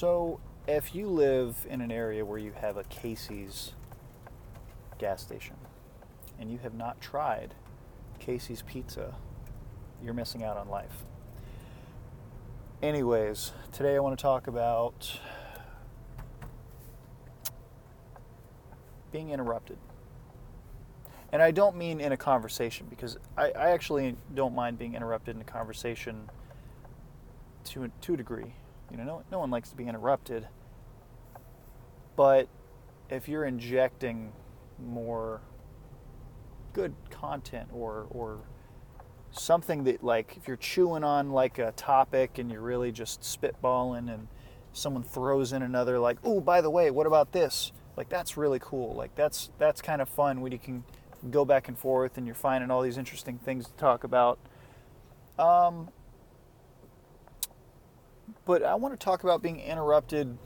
So, if you live in an area where you have a Casey's gas station and you have not tried Casey's pizza, you're missing out on life. Anyways, today I want to talk about being interrupted. And I don't mean in a conversation, because I actually don't mind being interrupted in a conversation to a degree. No one likes to be interrupted. But if you're injecting more good content or something that, like, if you're chewing on like a topic and you're really just spitballing and someone throws in another, like, oh, by the way, what about this? Like, that's really cool. Like, that's kind of fun when you can go back and forth and you're finding all these interesting things to talk about. But I want to talk about being interrupted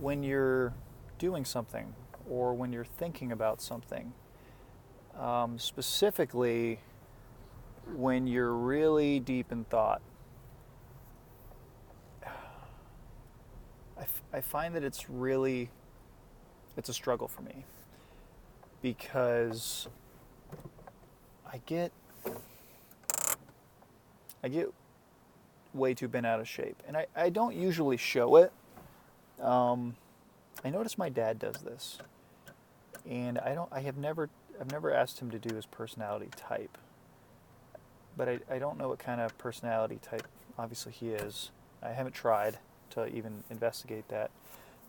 when you're doing something or when you're thinking about something. Specifically, when you're really deep in thought. I find that it's a struggle for me, because I get way too bent out of shape, and I don't usually show it. I notice my dad does this, and I've never asked him to do his personality type, but I don't know what kind of personality type obviously he is. I haven't tried to even investigate that.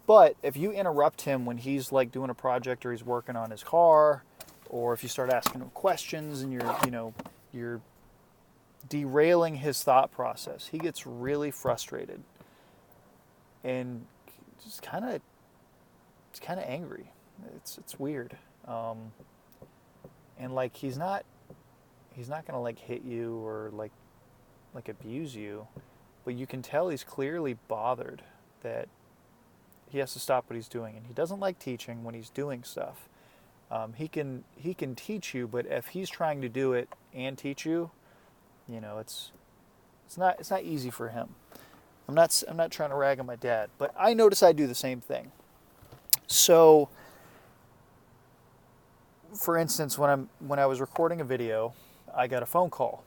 But if you interrupt him when he's like doing a project or he's working on his car, or if you start asking him questions and you're derailing his thought process, he gets really frustrated and it's kind of angry. It's weird. And like he's not gonna like hit you or like abuse you, but you can tell he's clearly bothered that he has to stop what he's doing, and he doesn't like teaching when he's doing stuff. He can teach you, but if he's trying to do it and teach you, it's not easy for him. I'm not trying to rag on my dad, but I notice I do the same thing. So, for instance, when I was recording a video, I got a phone call,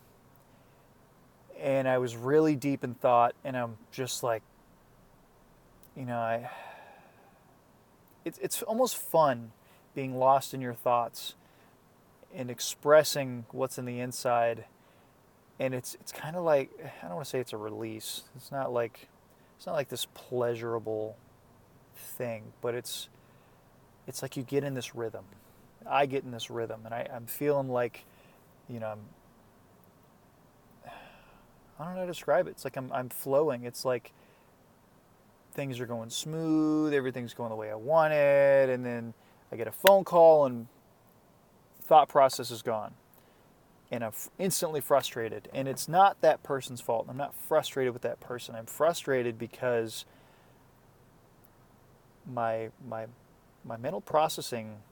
and I was really deep in thought, and I'm just like, it's almost fun being lost in your thoughts and expressing what's in the inside. And it's kind of like, I don't want to say it's a release. It's not like this pleasurable thing, but it's like you get in this rhythm. I get in this rhythm, and I'm feeling like, I don't know how to describe it. It's like I'm flowing. It's like things are going smooth, everything's going the way I want it, and then I get a phone call and thought process is gone. And I'm instantly frustrated. And it's not that person's fault. I'm not frustrated with that person. I'm frustrated because my mental processing,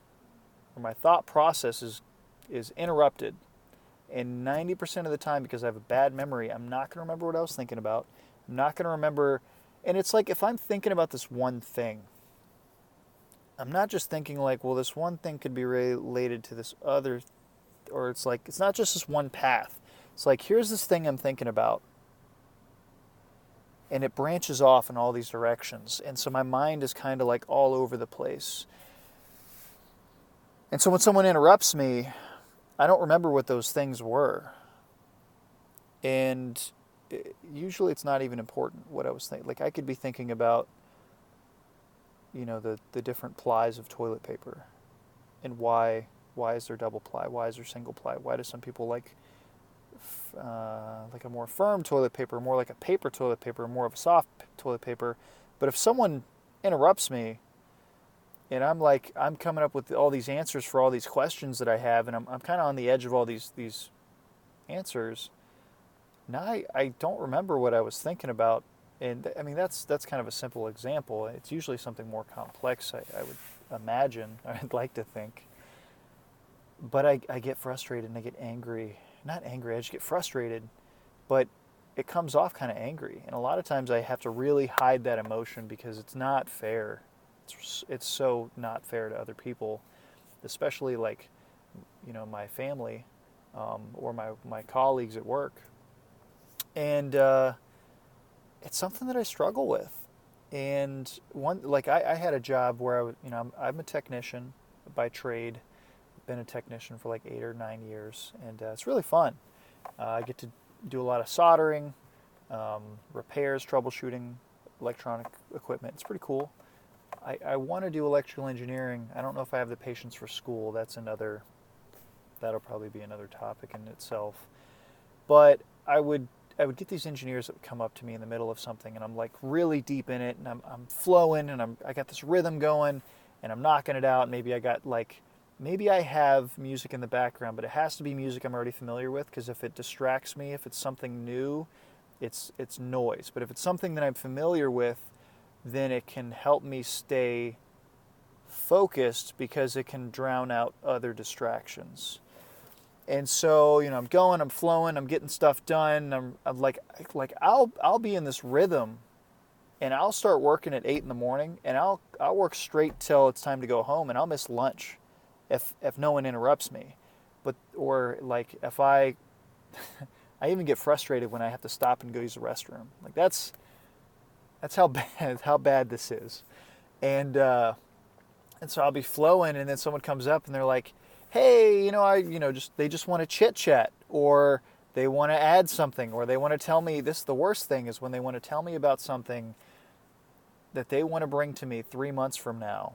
or my thought process is interrupted. And 90% of the time, because I have a bad memory, I'm not going to remember what I was thinking about. I'm not going to remember. And it's like, if I'm thinking about this one thing, I'm not just thinking like, well, this one thing could be related to this other, or it's like, it's not just this one path. It's like, here's this thing I'm thinking about, and it branches off in all these directions. And so my mind is kind of like all over the place. And so when someone interrupts me, I don't remember what those things were. And usually it's not even important what I was thinking. Like, I could be thinking about, the different plies of toilet paper, and why is there double ply? Why is there single ply? Why do some people like a more firm toilet paper, more like a paper toilet paper, more of a soft toilet paper? But if someone interrupts me, and I'm coming up with all these answers for all these questions that I have, and I'm kind of on the edge of all these answers. Now I don't remember what I was thinking about, and I mean that's kind of a simple example. It's usually something more complex, I would imagine. I'd like to think. But I get frustrated and I get angry. Not angry, I just get frustrated. But it comes off kind of angry. And a lot of times I have to really hide that emotion because it's not fair. It's so not fair to other people, especially like, my family, or my colleagues at work. And it's something that I struggle with. And I had a job where I'm a technician by trade. I've been a technician for like 8 or 9 years, and it's really fun. I get to do a lot of soldering, repairs, troubleshooting electronic equipment. It's pretty cool. I want to do electrical engineering. I don't know if I have the patience for school. That'll probably be another topic in itself. But I would get these engineers that would come up to me in the middle of something, and I'm like really deep in it, and I'm flowing, and I got this rhythm going, and I'm knocking it out. Maybe I have music in the background, but it has to be music I'm already familiar with, because if it distracts me, if it's something new, it's noise. But if it's something that I'm familiar with, then it can help me stay focused because it can drown out other distractions. And so, I'm flowing, I'm getting stuff done. I'm like I'll be in this rhythm, and I'll start working at 8 in the morning, and I'll work straight till it's time to go home, and I'll miss lunch if no one interrupts me. Or like if I even get frustrated when I have to stop and go use the restroom. Like that's how bad this is. And so I'll be flowing, and then someone comes up and they're like, hey, they just want to chit chat, or they want to add something, or they want to tell me this. The worst thing is when they want to tell me about something that they want to bring to me 3 months from now.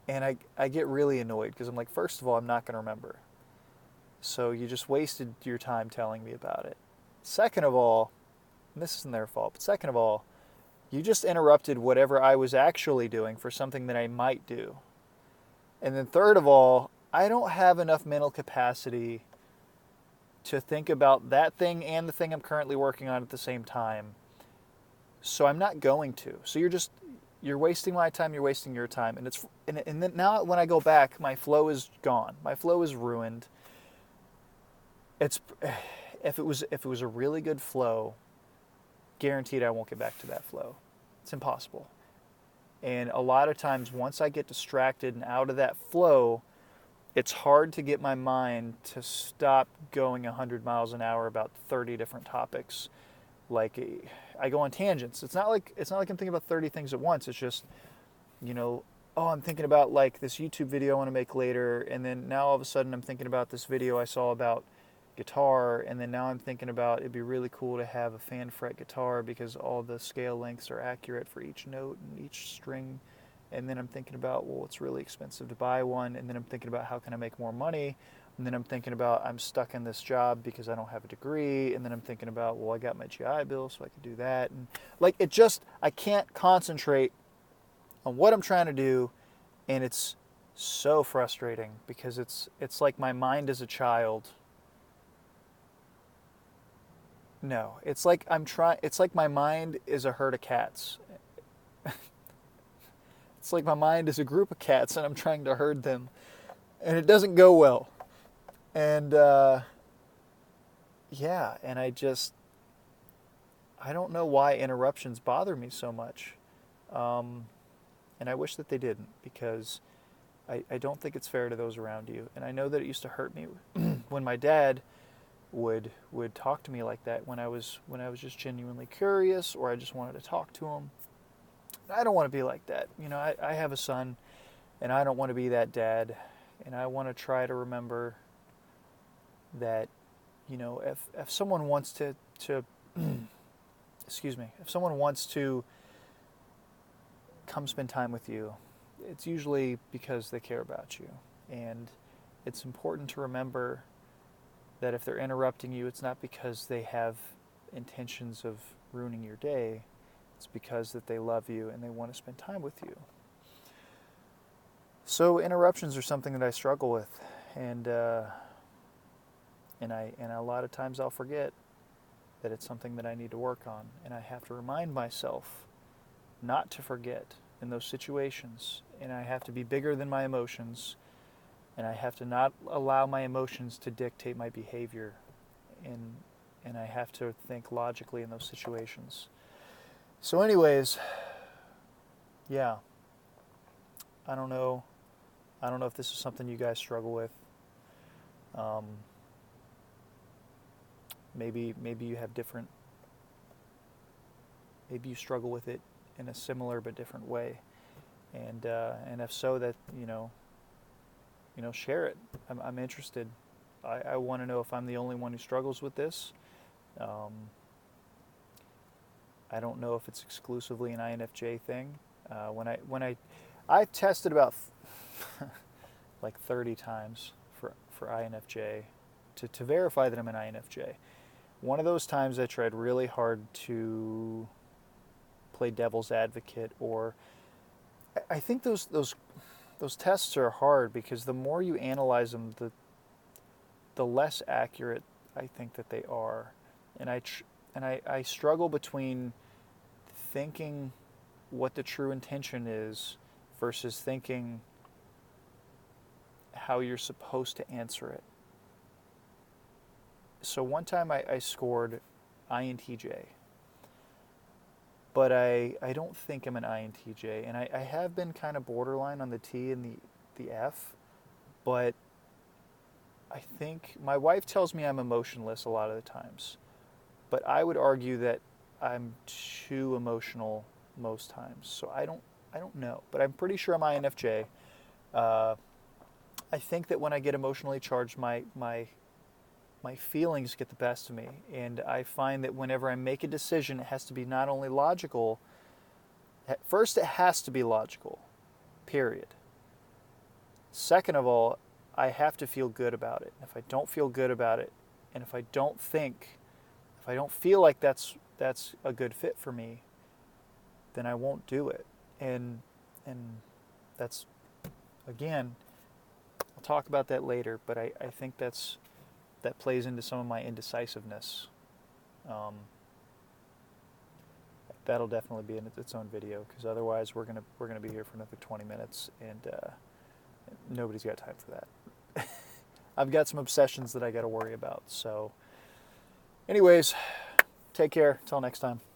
And I get really annoyed because I'm like, first of all, I'm not going to remember. So you just wasted your time telling me about it. Second of all, and this isn't their fault, but second of all, you just interrupted whatever I was actually doing for something that I might do. And then third of all, I don't have enough mental capacity to think about that thing and the thing I'm currently working on at the same time. So I'm not going to. So you're wasting my time, you're wasting your time. And then now when I go back, my flow is gone. My flow is ruined. If it was a really good flow, guaranteed I won't get back to that flow. It's impossible. And a lot of times, once I get distracted and out of that flow, it's hard to get my mind to stop going 100 miles an hour about 30 different topics. Like, I go on tangents. It's not like I'm thinking about 30 things at once. It's just, I'm thinking about like this YouTube video I want to make later, and then now all of a sudden I'm thinking about this video I saw about guitar, and then now I'm thinking about it'd be really cool to have a fan fret guitar because all the scale lengths are accurate for each note and each string. And then I'm thinking about, well, it's really expensive to buy one. And then I'm thinking about how can I make more money. And then I'm thinking about I'm stuck in this job because I don't have a degree. And then I'm thinking about, well, I got my GI Bill, so I could do that. And I can't concentrate on what I'm trying to do. And it's so frustrating because it's like my mind is a child. No, it's like my mind is a herd of cats. It's like my mind is a group of cats and I'm trying to herd them. And it doesn't go well. And and I don't know why interruptions bother me so much. And I wish that they didn't, because I don't think it's fair to those around you. And I know that it used to hurt me when my dad would talk to me like that when I was just genuinely curious, or I just wanted to talk to him. I don't want to be like that. I have a son, and I don't want to be that dad. And I want to try to remember that, if someone wants to excuse me, if someone wants to come spend time with you, it's usually because they care about you. And it's important to remember that if they're interrupting you, it's not because they have intentions of ruining your day. It's because that they love you and they want to spend time with you. So interruptions are something that I struggle with, and a lot of times I'll forget that it's something that I need to work on, and I have to remind myself not to forget in those situations, and I have to be bigger than my emotions, and I have to not allow my emotions to dictate my behavior. And and I have to think logically in those situations. So anyways, yeah, I don't know. I don't know if this is something you guys struggle with. Um, maybe you have different. Maybe you struggle with it in a similar but different way, and if so, that share it. I'm interested. I want to know if I'm the only one who struggles with this. Um, I don't know if it's exclusively an INFJ thing. I've tested about like 30 times for INFJ to verify that I'm an INFJ. One of those times I tried really hard to play devil's advocate, or I think those tests are hard because the more you analyze them, the less accurate I think that they are, and I struggle between thinking what the true intention is versus thinking how you're supposed to answer it. So one time I scored INTJ, but I don't think I'm an INTJ, and I have been kind of borderline on the T and the F, but I think my wife tells me I'm emotionless a lot of the times, but I would argue that I'm too emotional most times. So I don't know, but I'm pretty sure I'm INFJ. I think that when I get emotionally charged, my feelings get the best of me, and I find that whenever I make a decision, it has to be not only logical. First, it has to be logical, period. Second of all, I have to feel good about it. If I don't feel good about it, and if I don't feel like that's a good fit for me, then I won't do it. And that's, again, I'll talk about that later, but I think that plays into some of my indecisiveness. That'll definitely be in its own video, because otherwise we're gonna be here for another 20 minutes, and nobody's got time for that. I've got some obsessions that I got to worry about. So, anyways, take care. Till next time.